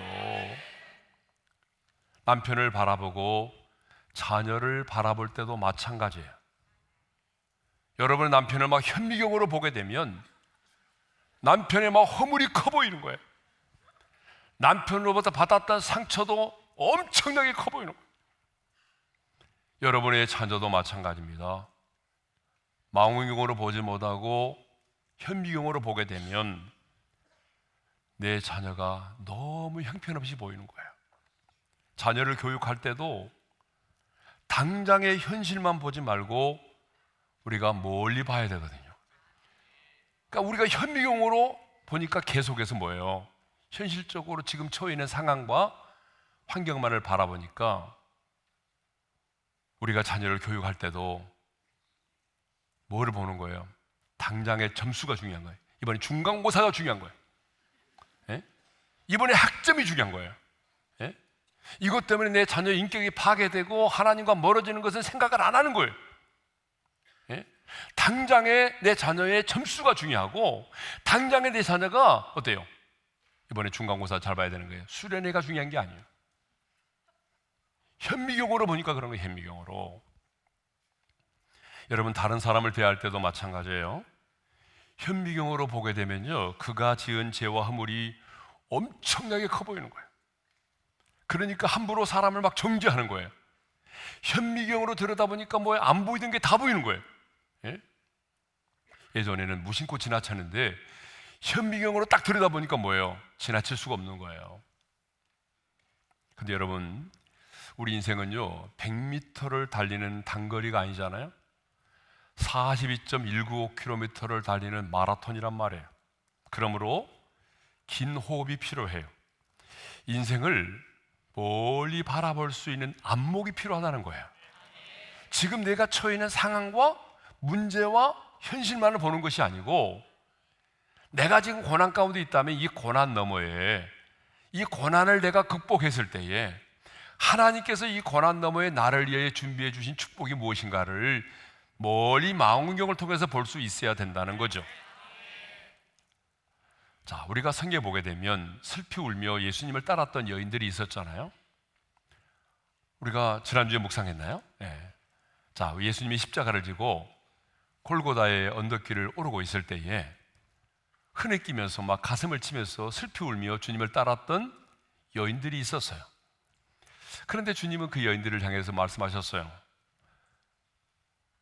남편을 바라보고 자녀를 바라볼 때도 마찬가지예요. 여러분, 남편을 막 현미경으로 보게 되면 남편의 막 허물이 커 보이는 거예요. 남편으로부터 받았던 상처도 엄청나게 커 보이는 거예요. 여러분의 자녀도 마찬가지입니다. 망원경으로 보지 못하고 현미경으로 보게 되면 내 자녀가 너무 형편없이 보이는 거예요. 자녀를 교육할 때도 당장의 현실만 보지 말고 우리가 멀리 봐야 되거든요. 그러니까 우리가 현미경으로 보니까 계속해서 뭐예요? 현실적으로 지금 처해 있는 상황과 환경만을 바라보니까 우리가 자녀를 교육할 때도 뭐를 보는 거예요? 당장의 점수가 중요한 거예요. 이번에 중간고사가 중요한 거예요. 예? 이번에 학점이 중요한 거예요. 예? 이것 때문에 내 자녀의 인격이 파괴되고 하나님과 멀어지는 것은 생각을 안 하는 거예요. 예? 당장의 내 자녀의 점수가 중요하고 당장의 내 자녀가 어때요? 이번에 중간고사 잘 봐야 되는 거예요. 수련회가 중요한 게 아니에요. 현미경으로 보니까 그런 거예요. 현미경으로. 여러분, 다른 사람을 대할 때도 마찬가지예요. 현미경으로 보게 되면요, 그가 지은 죄와 허물이 엄청나게 커 보이는 거예요. 그러니까 함부로 사람을 막 정죄하는 거예요. 현미경으로 들여다보니까 뭐예요? 안 보이던 게 다 보이는 거예요. 예? 예전에는 무심코 지나쳤는데 현미경으로 딱 들여다보니까 뭐예요? 지나칠 수가 없는 거예요. 근데 여러분, 우리 인생은요 100m를 달리는 단거리가 아니잖아요. 42.195km를 달리는 마라톤이란 말이에요. 그러므로 긴 호흡이 필요해요. 인생을 멀리 바라볼 수 있는 안목이 필요하다는 거예요. 지금 내가 처해 있는 상황과 문제와 현실만을 보는 것이 아니고, 내가 지금 고난 가운데 있다면 이 고난 너머에, 이 고난을 내가 극복했을 때에 하나님께서 이 고난 너머에 나를 위해 준비해 주신 축복이 무엇인가를 멀리 망원경을 통해서 볼 수 있어야 된다는 거죠. 자, 우리가 성경에 보게 되면 슬피 울며 예수님을 따랐던 여인들이 있었잖아요. 우리가 지난주에 묵상했나요? 네. 자, 예수님이 십자가를 지고 골고다의 언덕길을 오르고 있을 때에 흐느끼면서 막 가슴을 치면서 슬피 울며 주님을 따랐던 여인들이 있었어요. 그런데 주님은 그 여인들을 향해서 말씀하셨어요.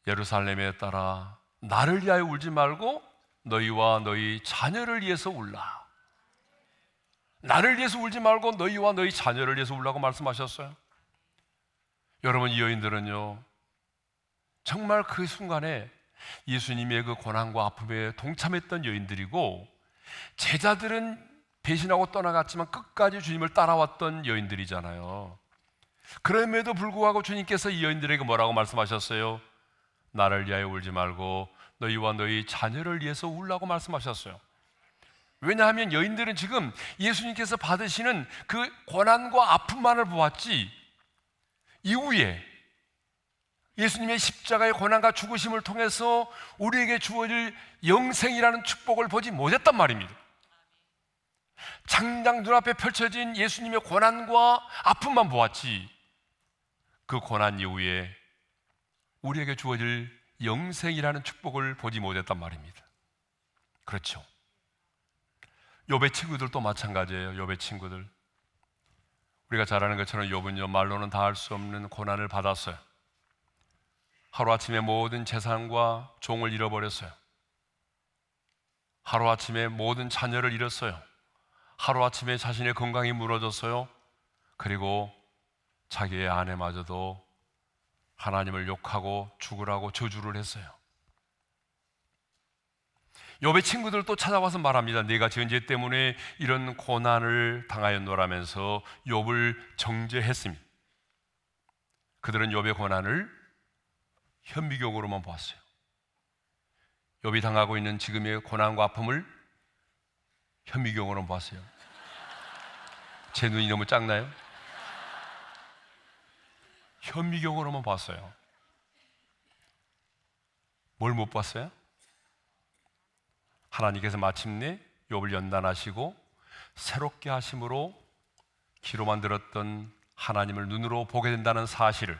예루살렘에 따라 나를 위하여 울지 말고 너희와 너희 자녀를 위해서 울라. 나를 위해서 울지 말고 너희와 너희 자녀를 위해서 울라고 말씀하셨어요. 여러분, 이 여인들은요, 정말 그 순간에 예수님의 그 고난과 아픔에 동참했던 여인들이고, 제자들은 배신하고 떠나갔지만 끝까지 주님을 따라왔던 여인들이잖아요. 그럼에도 불구하고 주님께서 이 여인들에게 뭐라고 말씀하셨어요? 나를 위하여 울지 말고 너희와 너희 자녀를 위해서 울라고 말씀하셨어요. 왜냐하면 여인들은 지금 예수님께서 받으시는 그 고난과 아픔만을 보았지, 이후에 예수님의 십자가의 고난과 죽으심을 통해서 우리에게 주어질 영생이라는 축복을 보지 못했단 말입니다. 당장 눈앞에 펼쳐진 예수님의 고난과 아픔만 보았지, 그 고난 이후에 우리에게 주어질 영생이라는 축복을 보지 못했단 말입니다. 그렇죠. 욥의 친구들도 마찬가지예요. 욥의 친구들, 우리가 잘 아는 것처럼 욥은요, 말로는 다 할 수 없는 고난을 받았어요. 하루아침에 모든 재산과 종을 잃어버렸어요. 하루아침에 모든 자녀를 잃었어요. 하루아침에 자신의 건강이 무너졌어요. 그리고 자기의 아내마저도 하나님을 욕하고 죽으라고 저주를 했어요. 욥의 친구들도 찾아와서 말합니다. 네가 지은 죄 때문에 이런 고난을 당하였노라면서 욥을 정죄했습니다. 그들은 욥의 고난을 현미경으로만 보았어요. 욥이 당하고 있는 지금의 고난과 아픔을 현미경으로만 보았어요. 제 눈이 너무 작나요? 현미경으로만 봤어요. 뭘 못 봤어요? 하나님께서 마침내 욥을 연단하시고 새롭게 하심으로 귀로만 들었던 하나님을 눈으로 보게 된다는 사실을,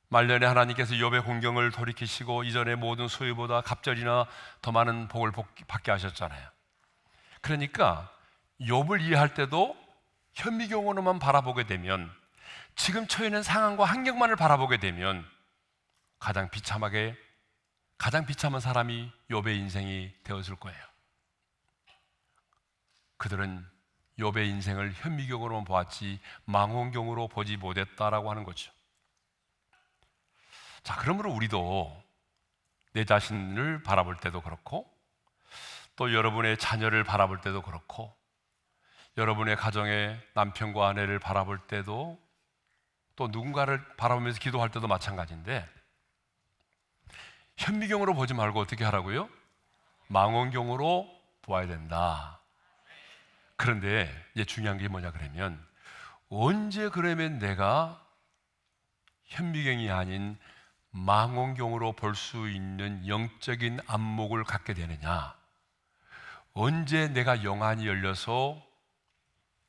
말년에 하나님께서 욥의 공경을 돌이키시고 이전의 모든 소유보다 갑절이나 더 많은 복을 받게 하셨잖아요. 그러니까 욥을 이해할 때도 현미경으로만 바라보게 되면, 지금 처해 있는 상황과 환경만을 바라보게 되면 가장 비참한 사람이 욥의 인생이 되었을 거예요. 그들은 욥의 인생을 현미경으로만 보았지 망원경으로 보지 못했다라고 하는 거죠. 자, 그러므로 우리도 내 자신을 바라볼 때도 그렇고, 또 여러분의 자녀를 바라볼 때도 그렇고, 여러분의 가정의 남편과 아내를 바라볼 때도, 또 누군가를 바라보면서 기도할 때도 마찬가지인데, 현미경으로 보지 말고 어떻게 하라고요? 망원경으로 보아야 된다. 그런데 이제 중요한 게 뭐냐 그러면, 언제 그러면 내가 현미경이 아닌 망원경으로 볼 수 있는 영적인 안목을 갖게 되느냐? 언제 내가 영안이 열려서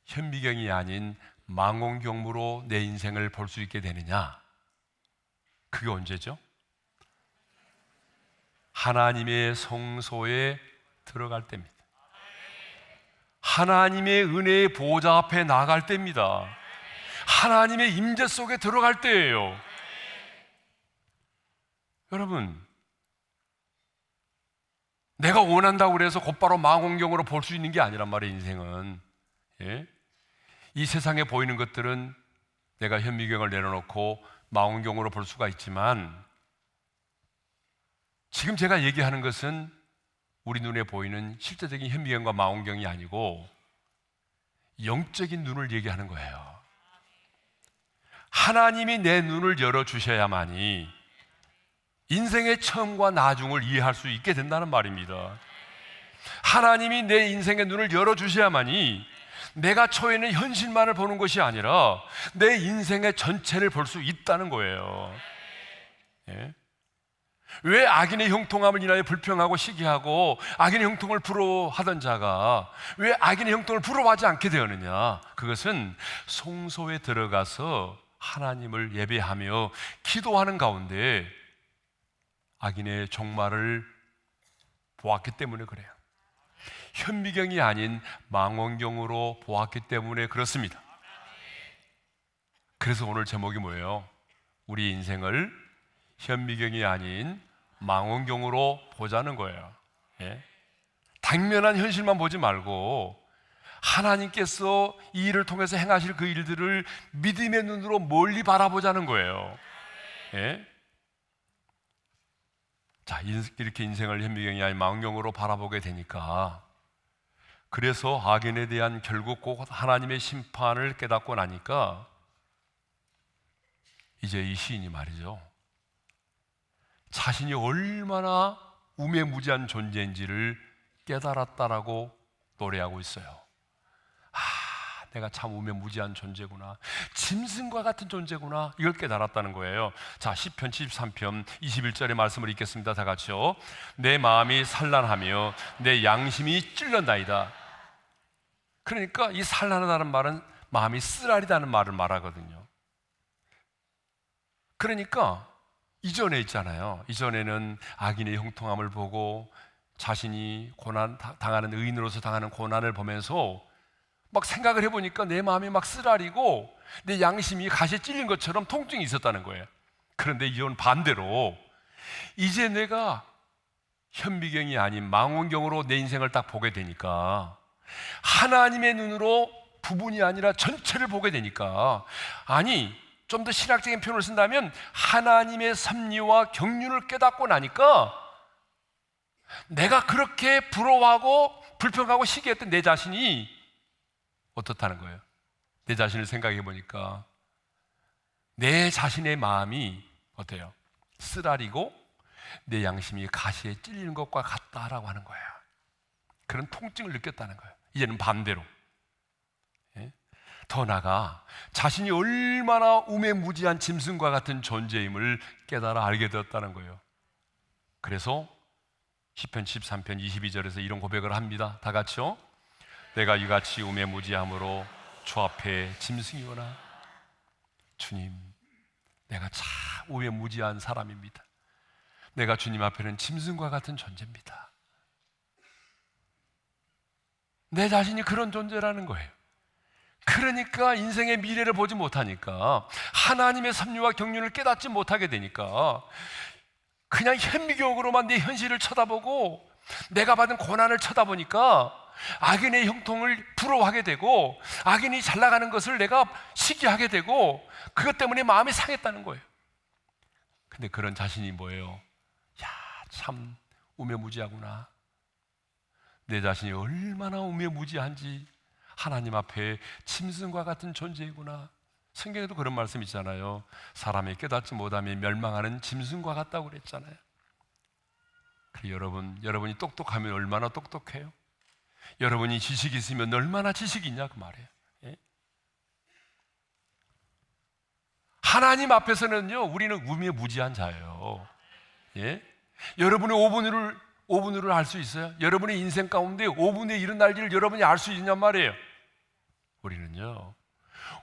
현미경이 아닌 망원경으로 내 인생을 볼 수 있게 되느냐? 그게 언제죠? 하나님의 성소에 들어갈 때입니다. 하나님의 은혜의 보좌 앞에 나갈 때입니다. 하나님의 임재 속에 들어갈 때예요. 여러분, 내가 원한다고 그래서 곧바로 망원경으로 볼 수 있는 게 아니란 말이에요. 인생은. 예? 이 세상에 보이는 것들은 내가 현미경을 내려놓고 망원경으로 볼 수가 있지만, 지금 제가 얘기하는 것은 우리 눈에 보이는 실제적인 현미경과 망원경이 아니고 영적인 눈을 얘기하는 거예요. 하나님이 내 눈을 열어주셔야만이 인생의 처음과 나중을 이해할 수 있게 된다는 말입니다. 하나님이 내 인생의 눈을 열어주셔야만이 내가 처해 있는 현실만을 보는 것이 아니라 내 인생의 전체를 볼 수 있다는 거예요. 예? 왜 악인의 형통함을 인하여 불평하고 시기하고 악인의 형통을 부러워하던 자가 왜 악인의 형통을 부러워하지 않게 되었느냐? 그것은 성소에 들어가서 하나님을 예배하며 기도하는 가운데 악인의 종말을 보았기 때문에 그래요. 현미경이 아닌 망원경으로 보았기 때문에 그렇습니다. 그래서 오늘 제목이 뭐예요? 우리 인생을 현미경이 아닌 망원경으로 보자는 거예요. 예? 당면한 현실만 보지 말고 하나님께서 이 일을 통해서 행하실 그 일들을 믿음의 눈으로 멀리 바라보자는 거예요. 예? 자, 이렇게 인생을 현미경이 아닌 망원경으로 바라보게 되니까, 그래서 악인에 대한 결국 꼭 하나님의 심판을 깨닫고 나니까 이제 이 시인이 말이죠, 자신이 얼마나 우매무지한 존재인지를 깨달았다라고 노래하고 있어요. 내가 참 우매무지한 존재구나, 짐승과 같은 존재구나, 이걸 깨달았다는 거예요. 자, 시편 73편 21절의 말씀을 읽겠습니다. 다 같이요. 내 마음이 산란하며 내 양심이 찔렸나이다. 그러니까 이 산란하다는 말은 마음이 쓰라리다는 말을 말하거든요. 그러니까 이전에 있잖아요, 이전에는 악인의 형통함을 보고 자신이 당하는 의인으로서 당하는 고난을 보면서 막 생각을 해보니까 내 마음이 막 쓰라리고 내 양심이 가시에 찔린 것처럼 통증이 있었다는 거예요. 그런데 이건 반대로 이제 내가 현미경이 아닌 망원경으로 내 인생을 딱 보게 되니까, 하나님의 눈으로 부분이 아니라 전체를 보게 되니까, 아니 좀 더 신학적인 표현을 쓴다면 하나님의 섭리와 경륜을 깨닫고 나니까 내가 그렇게 부러워하고 불평하고 시기했던 내 자신이 어떻다는 거예요. 내 자신을 생각해 보니까 내 자신의 마음이 어때요? 쓰라리고 내 양심이 가시에 찔리는 것과 같다라고 하는 거예요. 그런 통증을 느꼈다는 거예요. 이제는 반대로, 예? 더 나아가 자신이 얼마나 우매무지한 짐승과 같은 존재임을 깨달아 알게 되었다는 거예요. 그래서 시편 13편 22절에서 이런 고백을 합니다. 다 같이요. 내가 이같이 우매무지함으로 주 앞에 짐승이오나, 주님, 내가 참 우매무지한 사람입니다. 내가 주님 앞에는 짐승과 같은 존재입니다. 내 자신이 그런 존재라는 거예요. 그러니까 인생의 미래를 보지 못하니까, 하나님의 섭리와 경륜을 깨닫지 못하게 되니까 그냥 현미경으로만 내 현실을 쳐다보고 내가 받은 고난을 쳐다보니까 악인의 형통을 부러워하게 되고 악인이 잘 나가는 것을 내가 시기하게 되고 그것 때문에 마음이 상했다는 거예요. 근데 그런 자신이 뭐예요? 야, 참 우매무지하구나. 내 자신이 얼마나 우매무지한지, 하나님 앞에 짐승과 같은 존재이구나. 성경에도 그런 말씀 있잖아요. 사람이 깨닫지 못하면 멸망하는 짐승과 같다고 그랬잖아요. 여러분이 똑똑하면 얼마나 똑똑해요? 여러분이 지식이 있으면 얼마나 지식이 있냐 그 말이에요. 예? 하나님 앞에서는요, 우리는 우매무지한 자예요. 예? 여러분의 5분으로 알 수 있어요? 여러분의 인생 가운데 5분의 일어날 일을 여러분이 알 수 있냔 말이에요. 우리는요,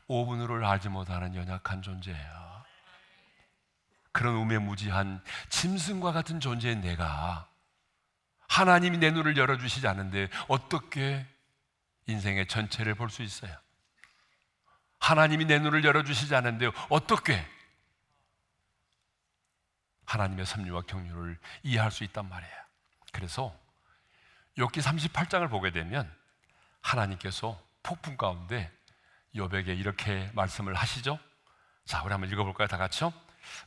5분으로 알지 못하는 연약한 존재예요. 그런 우매무지한 짐승과 같은 존재인 내가 하나님이 내 눈을 열어주시지 않는데 어떻게 인생의 전체를 볼 수 있어요? 하나님이 내 눈을 열어주시지 않는데 어떻게 하나님의 섭리와 경륜을 이해할 수 있단 말이에요. 그래서 욥기 38장을 보게 되면 하나님께서 폭풍 가운데 욥에게 이렇게 말씀을 하시죠. 자, 우리 한번 읽어볼까요? 다 같이요.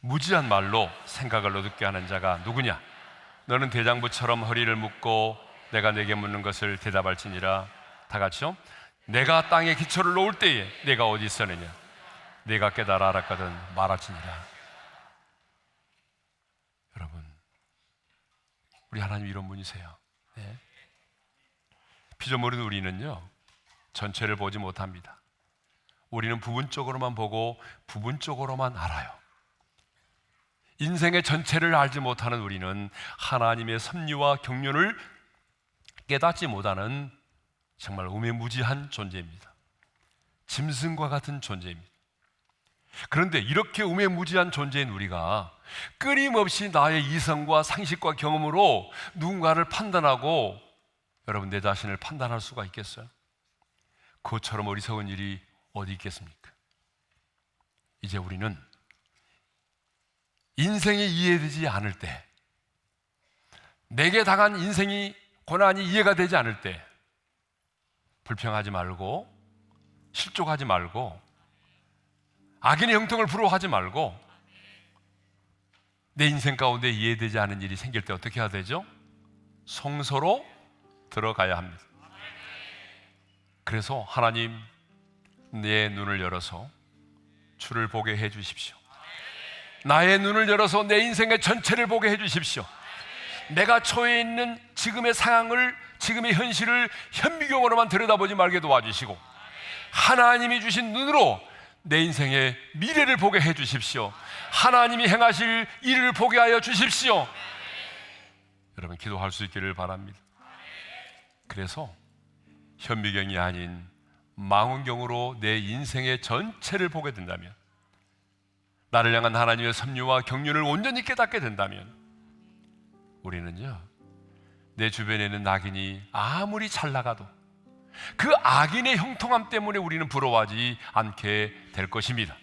무지한 말로 생각을 어둡게 하는 자가 누구냐? 너는 대장부처럼 허리를 묶고 내가 내게 묻는 것을 대답할지니라. 다 같이요. 내가 땅에 기초를 놓을 때에 내가 어디 있었느냐. 내가 깨달아 알았거든 말할지니라. 여러분, 우리 하나님 이런 분이세요. 네. 피조물인 우리는요, 전체를 보지 못합니다. 우리는 부분적으로만 보고 부분적으로만 알아요. 인생의 전체를 알지 못하는 우리는 하나님의 섭리와 경륜을 깨닫지 못하는 정말 우매무지한 존재입니다. 짐승과 같은 존재입니다. 그런데 이렇게 우매무지한 존재인 우리가 끊임없이 나의 이성과 상식과 경험으로 누군가를 판단하고, 여러분, 내 자신을 판단할 수가 있겠어요? 그것처럼 어리석은 일이 어디 있겠습니까? 이제 우리는 인생이 이해되지 않을 때, 내게 당한 인생이 고난이 이해가 되지 않을 때 불평하지 말고, 실족하지 말고, 악인의 형통을 부러워하지 말고, 내 인생 가운데 이해되지 않은 일이 생길 때 어떻게 해야 되죠? 성소로 들어가야 합니다. 그래서 하나님, 내 눈을 열어서 주를 보게 해 주십시오. 나의 눈을 열어서 내 인생의 전체를 보게 해 주십시오. 내가 처해 있는 지금의 상황을, 지금의 현실을 현미경으로만 들여다보지 말게 도와주시고, 하나님이 주신 눈으로 내 인생의 미래를 보게 해 주십시오. 하나님이 행하실 일을 보게 하여 주십시오. 여러분, 기도할 수 있기를 바랍니다. 그래서 현미경이 아닌 망원경으로 내 인생의 전체를 보게 된다면, 나를 향한 하나님의 섭리와 경륜을 온전히 깨닫게 된다면, 우리는요, 내 주변에 있는 악인이 아무리 잘 나가도 그 악인의 형통함 때문에 우리는 부러워하지 않게 될 것입니다.